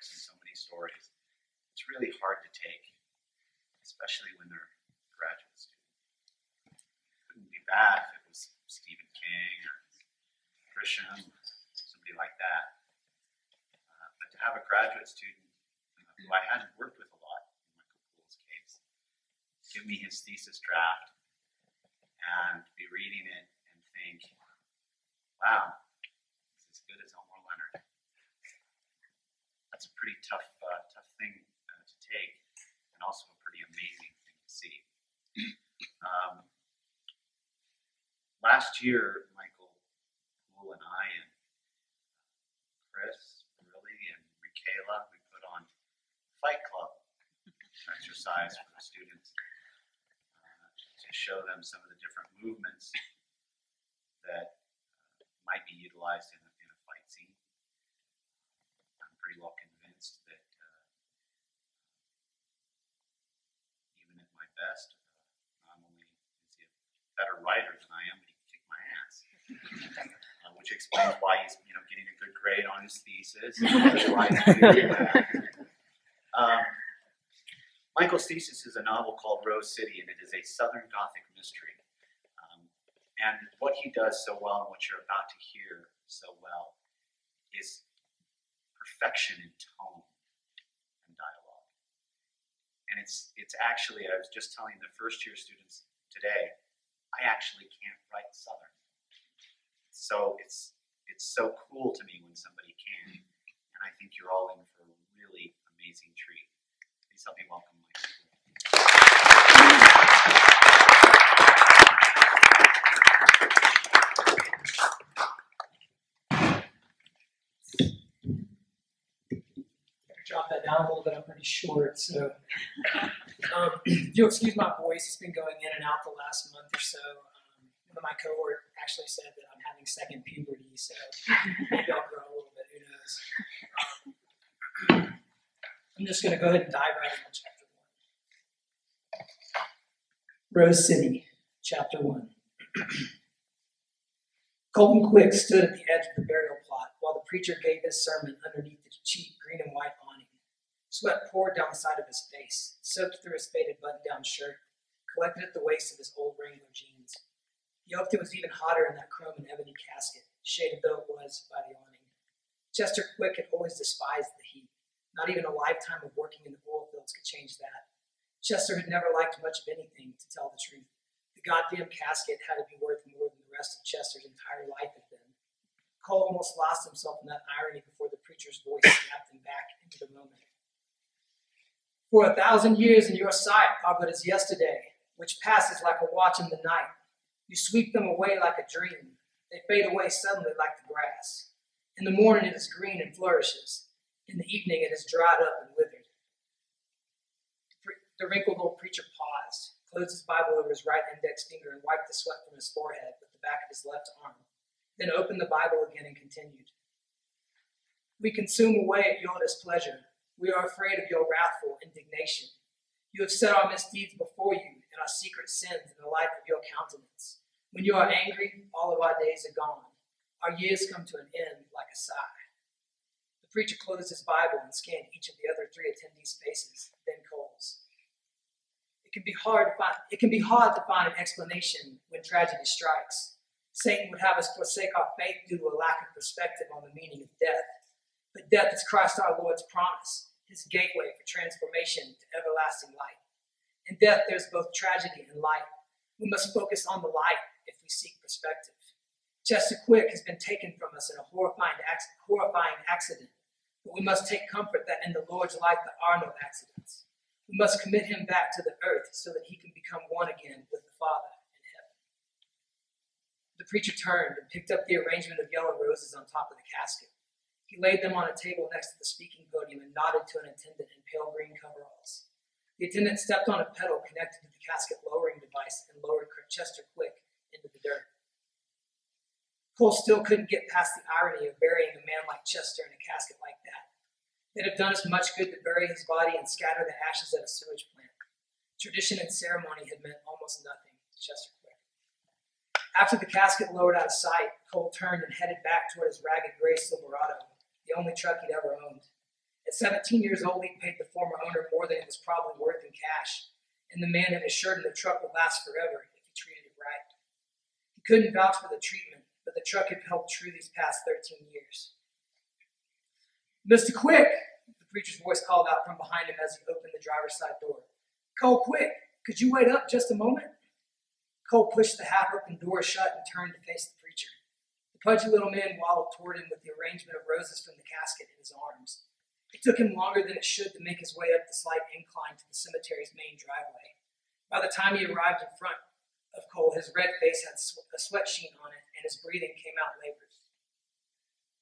books and so many stories. It's really hard to take, especially when they're graduate students. It wouldn't be bad if it was Stephen King or Grisham or somebody like that. But to have a graduate student who I hadn't worked with a lot, in Michael Poole's case, give me his thesis draft and be reading it and think, wow, it's as good as Elmore Leonard. That's a pretty tough thing to take, and also a pretty amazing thing to see. Last year, Michael Poole and I and Chris, Billy, and Michaela, we put on Fight Club exercise for the students to show them some of the different movements that might be utilized in a fight scene. I'm pretty well convinced that even at my best, not only is he a better writer than I am, but he can kick my ass. Which explains why he's getting a good grade on his thesis. Michael's thesis is a novel called Rose City, and it is a Southern Gothic mystery. And what he does so well, and what you're about to hear so well, is perfection in tone and dialogue. And it's actually, I was just telling the first year students today, I actually can't write Southern. So it's so cool to me when somebody can, and I think you're all in for a really amazing treat. Please help me welcome Michael. Drop that down a little bit. I'm pretty short, so if you'll excuse my voice, it's been going in and out the last month or so. One of my cohort actually said that I'm having second puberty, so maybe I'll grow a little bit, who knows. I'm just going to go ahead and dive right into chapter 1. Rose City, chapter 1. Colton Quick stood at the edge of the burial plot while the preacher gave his sermon underneath the cheap green and white awning. Sweat poured down the side of his face, soaked through his faded button-down shirt, collected at the waist of his old Wrangler jeans. He hoped it was even hotter in that chrome and ebony casket, shaded though it was by the awning. Chester Quick had always despised the heat. Not even a lifetime of working in the oil fields could change that. Chester had never liked much of anything, to tell the truth. The goddamn casket had to be worth more than the rest of Chester's entire life had been. Cole almost lost himself in that irony before the preacher's voice snapped him back into the moment. For 1,000 years in your sight are but as yesterday, which passes like a watch in the night. You sweep them away like a dream. They fade away suddenly like the grass. In the morning it is green and flourishes. In the evening it is dried up and withered. The wrinkled old preacher paused, closed his Bible over his right index finger and wiped the sweat from his forehead with the back of his left arm, then opened the Bible again and continued. We consume away at your displeasure. We are afraid of your wrathful indignation. You have set our misdeeds before you and our secret sins in the light of your countenance. When you are angry, all of our days are gone. Our years come to an end like a sigh. The preacher closed his Bible and scanned each of the other 3 attendees' faces, then Cole's. It can be hard to find an explanation when tragedy strikes. Satan would have us forsake our faith due to a lack of perspective on the meaning of death. But death is Christ our Lord's promise, his gateway for transformation to everlasting light. In death, there's both tragedy and light. We must focus on the light if we seek perspective. Chester Quick has been taken from us in a horrifying accident, but we must take comfort that in the Lord's light there are no accidents. We must commit him back to the earth so that he can become one again with the Father in heaven. The preacher turned and picked up the arrangement of yellow roses on top of the casket. He laid them on a table next to the speaking podium and nodded to an attendant in pale green coveralls. The attendant stepped on a pedal connected to the casket lowering device and lowered Chester Quick into the dirt. Cole still couldn't get past the irony of burying a man like Chester in a casket like that. It'd have done as much good to bury his body and scatter the ashes at a sewage plant. Tradition and ceremony had meant almost nothing to Chester Quick. After the casket lowered out of sight, Cole turned and headed back toward his ragged gray Silverado, the only truck he'd ever owned. At 17 years old, he paid the former owner more than it was probably worth in cash, and the man had assured him the truck would last forever if he treated it right. He couldn't vouch for the treatment, but the truck had held true these past 13 years. "Mr. Quick," the preacher's voice called out from behind him as he opened the driver's side door. "Cole, quick, could you wait up just a moment?" Cole pushed the half-open door shut and turned to face the preacher. The pudgy little man waddled toward him with the arrangement of roses from the casket in his arms. It took him longer than it should to make his way up the slight incline to the cemetery's main driveway. By the time he arrived in front of Cole, his red face had a sweat sheen on it, and his breathing came out labored.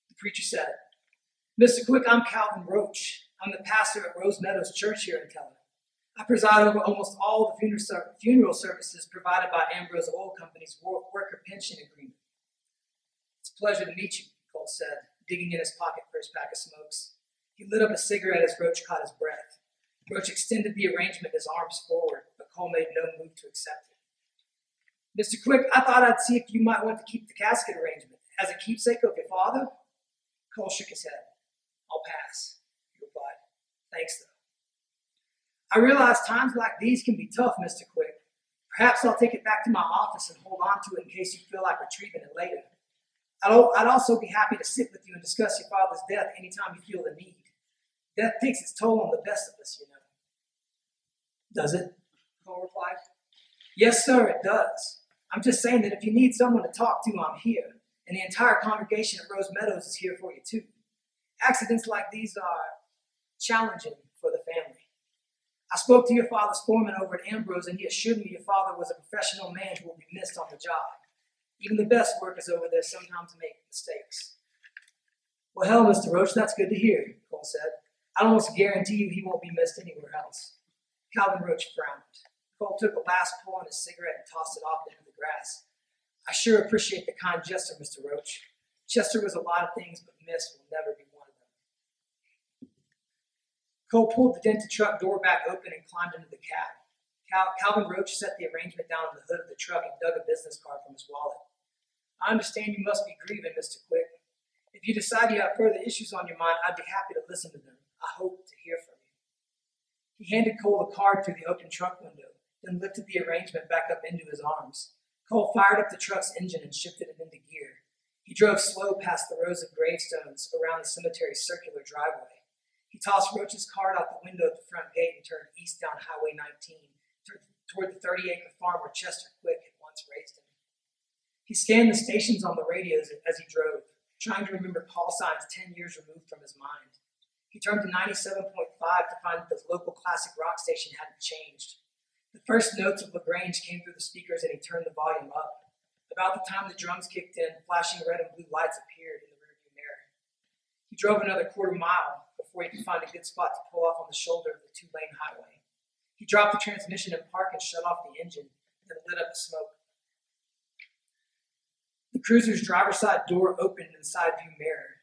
The preacher said, "Mr. Quick, I'm Calvin Roach. I'm the pastor at Rose Meadows Church here in Keller. I preside over almost all the funeral services provided by Ambrose Oil Company's worker pension agreement." "It's a pleasure to meet you," Cole said, digging in his pocket for his pack of smokes. He lit up a cigarette as Roach caught his breath. Roach extended the arrangement, his arms forward, but Cole made no move to accept it. "Mr. Quick, I thought I'd see if you might want to keep the casket arrangement as a keepsake of your father." Cole shook his head. "I'll pass," he replied. "Thanks, though. I realize times like these can be tough, Mr. Quick. Perhaps I'll take it back to my office and hold on to it in case you feel like retrieving it later. I'd also be happy to sit with you and discuss your father's death anytime you feel the need. Death takes its toll on the best of us, you know." "Does it?" Cole replied. "Yes, sir, it does. I'm just saying that if you need someone to talk to, I'm here, and the entire congregation at Rose Meadows is here for you, too. Accidents like these are challenging for the family. I spoke to your father's foreman over at Ambrose, and he assured me your father was a professional man who will be missed on the job. Even the best workers over there sometimes make mistakes." "Well, hell, Mr. Roach, that's good to hear," Cole said. "I'd almost guarantee you he won't be missed anywhere else." Calvin Roach frowned. Cole took a last pull on his cigarette and tossed it off into the grass. "I sure appreciate the kind gesture, Mr. Roach. Chester was a lot of things, but Miss will never be one of them." Cole pulled the dented truck door back open and climbed into the cab. Calvin Roach set the arrangement down on the hood of the truck and dug a business card from his wallet. "I understand you must be grieving, Mr. Quick. If you decide you have further issues on your mind, I'd be happy to listen to them. I hope to hear from you." He handed Cole the card through the open truck window, then lifted the arrangement back up into his arms. Cole fired up the truck's engine and shifted it into gear. He drove slow past the rows of gravestones around the cemetery's circular driveway. He tossed Roach's card out the window at the front gate and turned east down Highway 19 toward the 30-acre farm where Chester Quick had once raised him. He scanned the stations on the radios as he drove, trying to remember call signs 10 years removed from his mind. He turned to 97.5 to find that the local classic rock station hadn't changed. The first notes of LaGrange came through the speakers and he turned the volume up. About the time the drums kicked in, flashing red and blue lights appeared in the rearview mirror. He drove another quarter mile before he could find a good spot to pull off on the shoulder of the two-lane highway. He dropped the transmission in park and shut off the engine, then lit up the smoke. The cruiser's driver's side door opened in the side view mirror.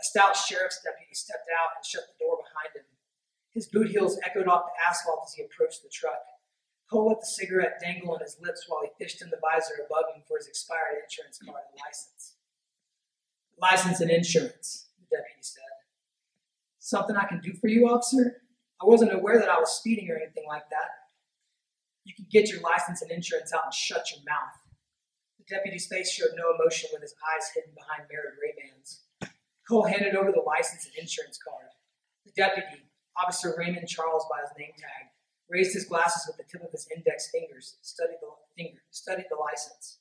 A stout sheriff's deputy stepped out and shut the door behind him. His boot heels echoed off the asphalt as he approached the truck. Cole let the cigarette dangle on his lips while he fished in the visor above him for his expired insurance card and license. "License and insurance," the deputy said. "Something I can do for you, officer? I wasn't aware that I was speeding or anything like that." "You can get your license and insurance out and shut your mouth." The deputy's face showed no emotion with his eyes hidden behind mirrored Ray-Bans. Cole handed over the license and insurance card. The deputy, Officer Raymond Charles by his name tag, raised his glasses with the tip of his index fingers, studied the license.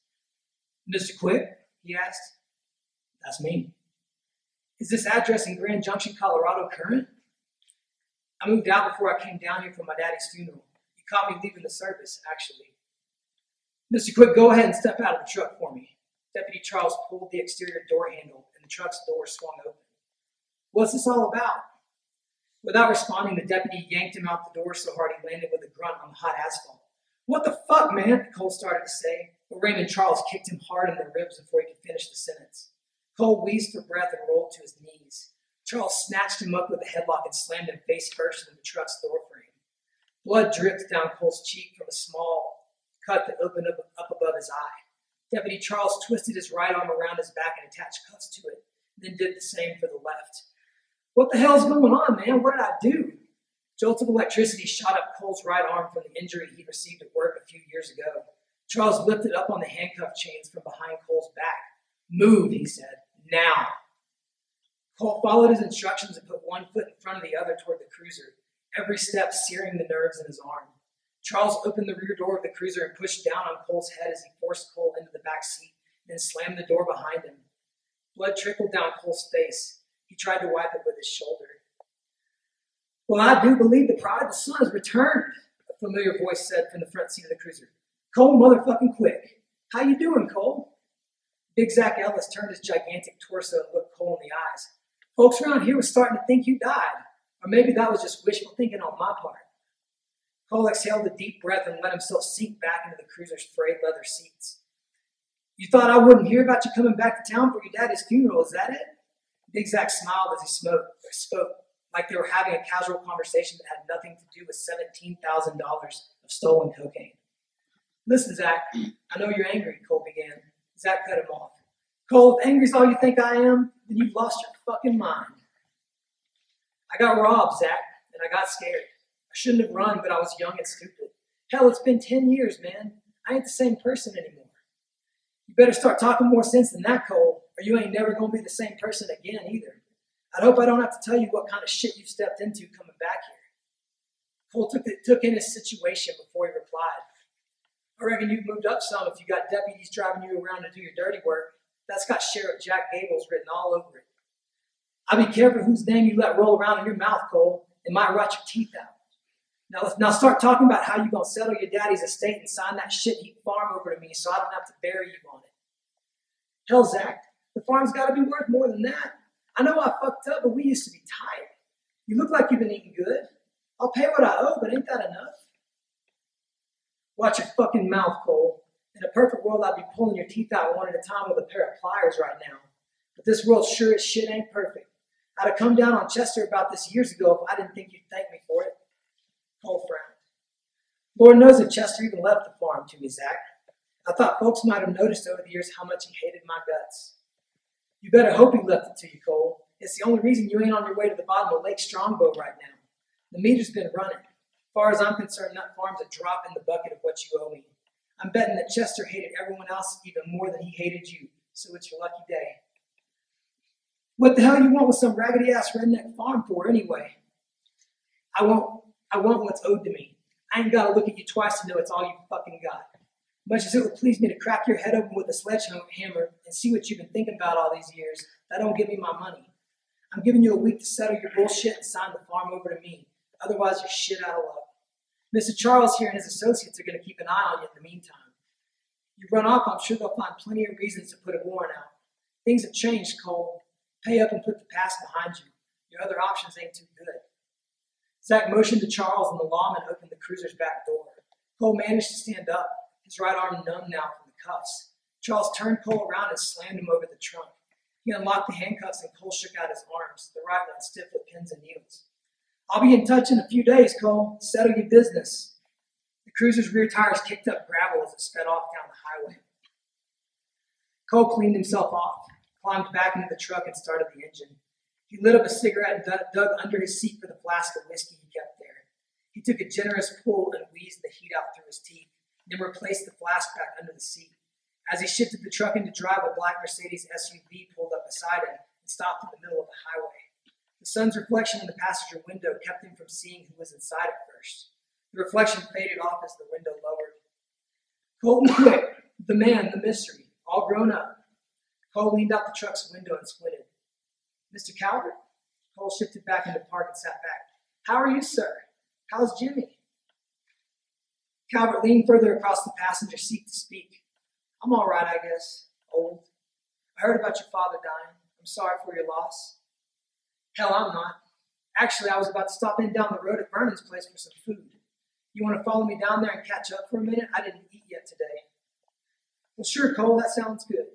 "Mr. Quick?" he asked. "That's me." "Is this address in Grand Junction, Colorado current?" "I moved out before I came down here for my daddy's funeral. You caught me leaving the service, actually." "Mr. Quick, go ahead and step out of the truck for me." Deputy Charles pulled the exterior door handle and the truck's door swung open. "What's this all about?" Without responding, the deputy yanked him out the door so hard he landed with a grunt on the hot asphalt. "What the fuck, man?" Cole started to say, but Raymond Charles kicked him hard in the ribs before he could finish the sentence. Cole wheezed for breath and rolled to his knees. Charles snatched him up with a headlock and slammed him face first into the truck's door frame. Blood dripped down Cole's cheek from a small cut that opened up above his eye. Deputy Charles twisted his right arm around his back and attached cuffs to it, then did the same for the left. What the hell's going on, man? What did I do? Jolts of electricity shot up Cole's right arm from the injury he received at work a few years ago. Charles lifted up on the handcuff chains from behind Cole's back. Move, he said. Now. Cole followed his instructions and put one foot in front of the other toward the cruiser, every step searing the nerves in his arm. Charles opened the rear door of the cruiser and pushed down on Cole's head as he forced Cole into the back seat, then slammed the door behind him. Blood trickled down Cole's face. He tried to wipe it with his shoulder. Well, I do believe the prodigal son has returned, a familiar voice said from the front seat of the cruiser. Cole motherfucking quick. How you doing, Cole? Big Zach Ellis turned his gigantic torso and looked Cole in the eyes. Folks around here was starting to think you died. Or maybe that was just wishful thinking on my part. Cole exhaled a deep breath and let himself sink back into the cruiser's frayed leather seats. You thought I wouldn't hear about you coming back to town for your daddy's funeral, is that it? Big Zach smiled as he spoke, like they were having a casual conversation that had nothing to do with $17,000 of stolen cocaine. Listen, Zach, I know you're angry, Cole began. Zach cut him off. Cole, if angry's all you think I am, then you've lost your fucking mind. I got robbed, Zach, and I got scared. I shouldn't have run, but I was young and stupid. Hell, it's been 10 years, man. I ain't the same person anymore. You better start talking more sense than that, Cole, or you ain't never going to be the same person again either. I hope I don't have to tell you what kind of shit you've stepped into coming back here. Cole took in his situation before he replied. I reckon you've moved up some if you got deputies driving you around to do your dirty work. That's got Sheriff Jack Gables written all over it. I'll be careful whose name you let roll around in your mouth, Cole. It might rot your teeth out. Now start talking about how you're going to settle your daddy's estate and sign that shit-heap farm over to me so I don't have to bury you on it. Hell, Zach, the farm's got to be worth more than that. I know I fucked up, but we used to be tight. You look like you've been eating good. I'll pay what I owe, but ain't that enough? Watch your fucking mouth, Cole. In a perfect world, I'd be pulling your teeth out one at a time with a pair of pliers right now. But this world sure as shit ain't perfect. I'd have come down on Chester about this years ago if I didn't think you'd thank me for it. Cole frowned. Lord knows if Chester even left the farm to me, Zach. I thought folks might have noticed over the years how much he hated my guts. You better hope he left it to you, Cole. It's the only reason you ain't on your way to the bottom of Lake Strongbow right now. The meter's been running. As far as I'm concerned, that farm's a drop in the bucket of what you owe me. I'm betting that Chester hated everyone else even more than he hated you, so it's your lucky day. What the hell you want with some raggedy-ass redneck farm for anyway? I want what's owed to me. I ain't got to look at you twice to know it's all you fucking got. Much as it would please me to crack your head open with a sledgehammer and see what you've been thinking about all these years, that don't give me my money. I'm giving you a week to settle your bullshit and sign the farm over to me. Otherwise, you're shit out of luck. Mr. Charles here and his associates are going to keep an eye on you in the meantime. You run off, I'm sure they'll find plenty of reasons to put a warrant out. Things have changed, Cole. Pay up and put the past behind you. Your other options ain't too good. Zach motioned to Charles and the lawman opened the cruiser's back door. Cole managed to stand up, his right arm numb now from the cuffs. Charles turned Cole around and slammed him over the trunk. He unlocked the handcuffs and Cole shook out his arms, the right one stiff with pins and needles. I'll be in touch in a few days, Cole. Settle your business. The cruiser's rear tires kicked up gravel as it sped off down the highway. Cole cleaned himself off, climbed back into the truck and started the engine. He lit up a cigarette and dug under his seat for the flask of whiskey he kept there. He took a generous pull and wheezed the heat out through his teeth, then replaced the flask back under the seat. As he shifted the truck into drive, a black Mercedes SUV pulled up beside him and stopped in the middle of the highway. The sun's reflection in the passenger window kept him from seeing who was inside at first. The reflection faded off as the window lowered. Colton Quick, the man, the mystery, all grown up. Cole leaned out the truck's window and squinted. Mr. Calvert? Cole shifted back into park and sat back. How are you, sir? How's Jimmy? Calvert leaned further across the passenger seat to speak. I'm all right, I guess. Old. I heard about your father dying. I'm sorry for your loss. Hell, I'm not. Actually, I was about to stop in down the road at Vernon's place for some food. You want to follow me down there and catch up for a minute? I didn't eat yet today. Well, sure, Cole, that sounds good.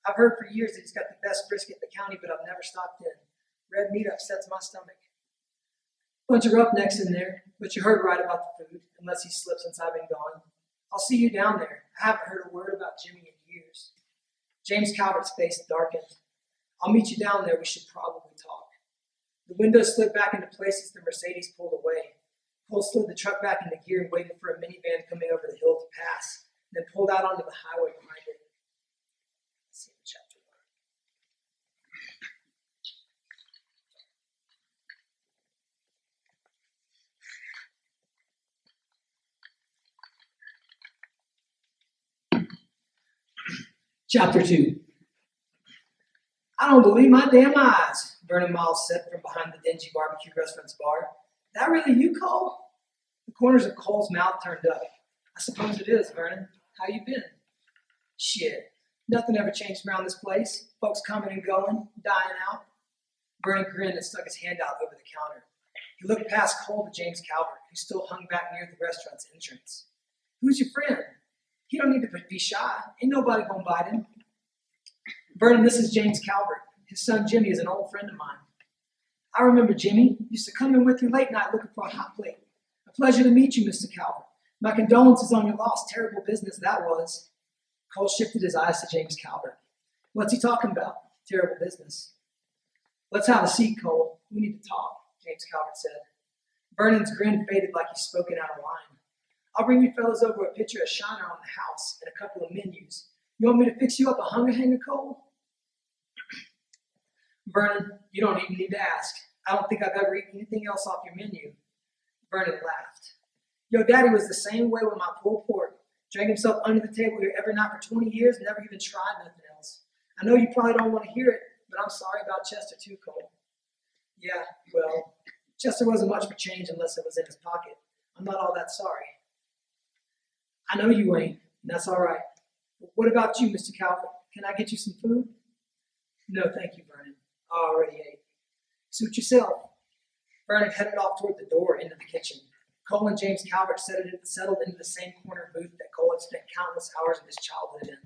I've heard for years that he's got the best brisket in the county, but I've never stopped in. Red meat upsets my stomach. Bunch of roughnecks in there, but you heard right about the food, unless he slipped since I've been gone. I'll see you down there. I haven't heard a word about Jimmy in years. James Calvert's face darkened. I'll meet you down there. We should probably talk. The windows slid back into place as the Mercedes pulled away. Cole slid the truck back into gear and waited for a minivan coming over the hill to pass, then pulled out onto the highway behind it. Let's see chapter 1. Chapter 2. I don't believe my damn eyes, Vernon Miles said from behind the dingy barbecue restaurant's bar. That really you, Cole? The corners of Cole's mouth turned up. I suppose it is, Vernon. How you been? Shit. Nothing ever changed around this place. Folks coming and going, dying out. Vernon grinned and stuck his hand out over the counter. He looked past Cole to James Calvert, who still hung back near the restaurant's entrance. Who's your friend? He don't need to be shy. Ain't nobody gonna bite him. Vernon, this is James Calvert. His son Jimmy is an old friend of mine. I remember Jimmy. Used to come in with you late night looking for a hot plate. A pleasure to meet you, Mr. Calvert. My condolences on your loss. Terrible business that was. Cole shifted his eyes to James Calvert. What's he talking about? Terrible business. Let's have a seat, Cole. We need to talk, James Calvert said. Vernon's grin faded like he'd spoken out of line. I'll bring you fellas over a pitcher of Shiner on the house and a couple of menus. You want me to fix you up a hunger hanger, Cole? Vernon, you don't even need to ask. I don't think I've ever eaten anything else off your menu. Vernon laughed. Yo, Daddy was the same way with my pulled pork. Drank himself under the table here every night for 20 years, never even tried nothing else. I know you probably don't want to hear it, but I'm sorry about Chester too, Cole. Yeah, well, Chester wasn't much for change unless it was in his pocket. I'm not all that sorry. I know you ain't, and that's all right. But what about you, Mr. Calvert? Can I get you some food? No, thank you, Vernon. I already ate. Suit yourself. Vernon headed off toward the door into the kitchen. Cole and James Calvert settled into the same corner booth that Cole had spent countless hours of his childhood in.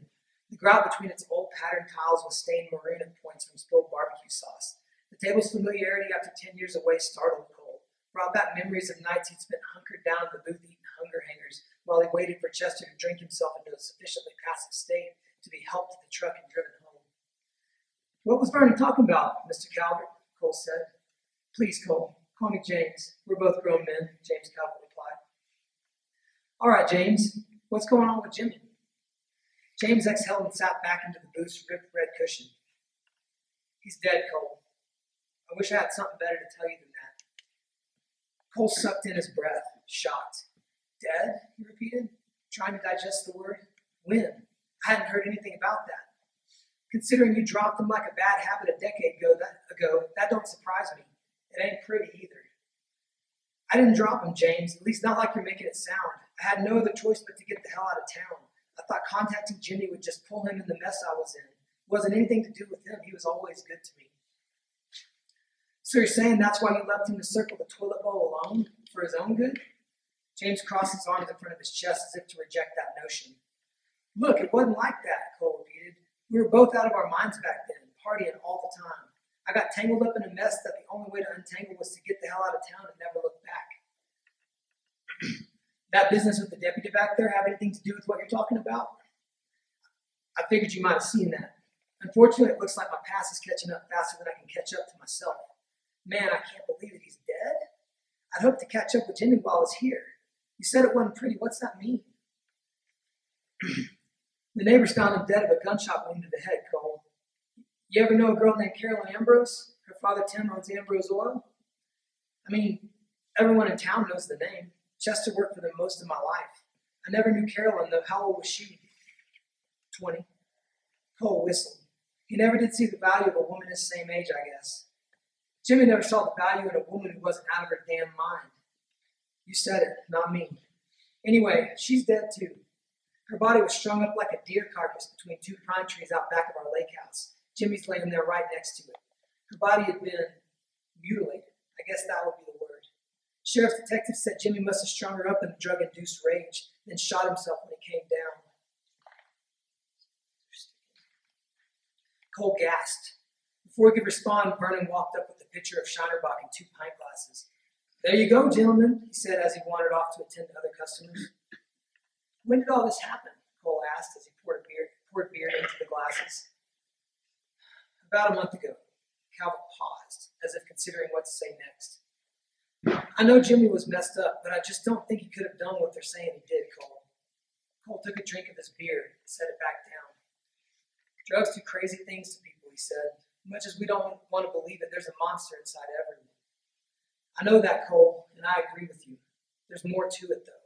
The grout between its old patterned tiles was stained maroon at points from spilled barbecue sauce. The table's familiarity after 10 years away startled Cole, brought back memories of nights he'd spent hunkered down in the booth eating hunger hangers while he waited for Chester to drink himself into a sufficiently passive state to be helped to the truck and driven home. What was Vernon talking about, Mr. Calvert? Cole said. Please, Cole, call me James. We're both grown men, James Calvert replied. All right, James, what's going on with Jimmy? James exhaled and sat back into the booth's ripped red cushion. He's dead, Cole. I wish I had something better to tell you than that. Cole sucked in his breath, shocked. Dead? He repeated, trying to digest the word. When? I hadn't heard anything about that. Considering you dropped him like a bad habit a decade ago, that don't surprise me. It ain't pretty either. I didn't drop him, James, at least not like you're making it sound. I had no other choice but to get the hell out of town. I thought contacting Jimmy would just pull him in the mess I was in. It wasn't anything to do with him. He was always good to me. So you're saying that's why you left him to circle the toilet bowl alone? For his own good? James crossed his arms in front of his chest as if to reject that notion. Look, it wasn't like that, Cole repeated. We were both out of our minds back then, partying all the time. I got tangled up in a mess that the only way to untangle was to get the hell out of town and never look back. That business with the deputy back there have anything to do with what you're talking about? I figured you might have seen that. Unfortunately, it looks like my past is catching up faster than I can catch up to myself. Man, I can't believe that he's dead. I'd hoped to catch up with Jimmy while I was here. You said it wasn't pretty. What's that mean? The neighbors found him dead of a gunshot wound to the head, Cole. You ever know a girl named Carolyn Ambrose? Her father, Tim, owns Ambrose Oil. I mean, everyone in town knows the name. Chester worked for them most of my life. I never knew Carolyn, though. How old was she? 20. Cole whistled. He never did see the value of a woman his same age, I guess. Jimmy never saw the value in a woman who wasn't out of her damn mind. You said it, not me. Anyway, she's dead too. Her body was strung up like a deer carcass between two pine trees out back of our lake house. Jimmy's laying there right next to it. Her body had been mutilated. I guess that would be the word. Sheriff's detective said Jimmy must have strung her up in a drug-induced rage, then shot himself when he came down. Cole gasped. Before he could respond, Vernon walked up with a pitcher of Shinerbach and 2 pint glasses. There you go, gentlemen, he said as he wandered off to attend to other customers. When did all this happen? Cole asked as he poured beer into the glasses. About a month ago. Calvert paused. as if considering what to say next. I know Jimmy was messed up, but I just don't think he could have done what they're saying he did, Cole. Cole took a drink of his beer and set it back down. Drugs do crazy things to people, he said. Much as we don't want to believe it, there's a monster inside everyone. I know that, Cole, and I agree with you. There's more to it, though.